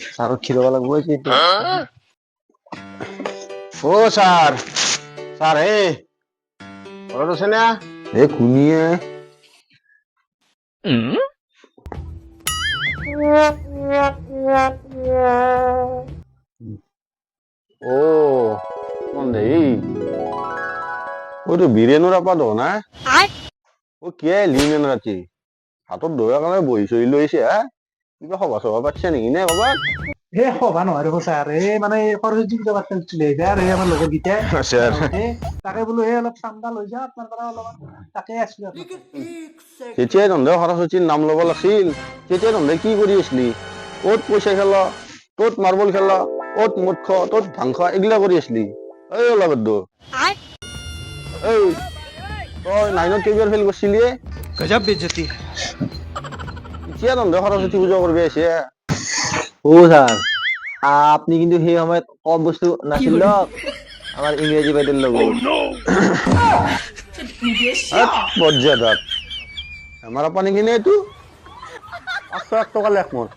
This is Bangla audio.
স্যার খিরবা লাগবো কি ও স্যার স্যার ঘৰত আছে না কুনিয়ে ও কোন দেই ও তো বীরেন্দ্র আপা দো না ও কে লিমেন ৰাতি হাতত দৌৰা কাৰণে বহি চহি লৈছে হা কিবা সভা চভা পাতিছে নেকি নে বাবা সভা নহয় ৰব ছাৰ মানে সৰস্বতী পূজা পাতিছিল আমাৰ লগৰ গীতাই তাকে বোলো অলপ চান্দা লৈ যাওঁ আপোনাৰ পৰা অলপমান তাকে আছিলো তেতিয়াই তহঁতে সৰস্বতীৰ নাম ল'ব লাগিছিল তেতিয়া তহঁতে কি কৰি আছিলি ক'ত পইচা খেল ক'ত মাৰ্বল খেল ক'ত মদ খ ক'ত ভাং খোৱা এইগিলা কৰি আছিলি এই ওলাবদ্দ এই তই নাইনত কেইবাৰ ফেল কৰিছিলি गजब बेइज्जती है এতিয়া তহঁতে সৰস্বতী পূজা কৰিব আহিছে ও স্যার আপনি কিন্তু সেই সময়ত কম বস্তু নাছিল আমার ইংরেজি বাইদের লোক মর্যাদা আমার পানি কিনে এইটো 500 টাকা লেখ মোৰ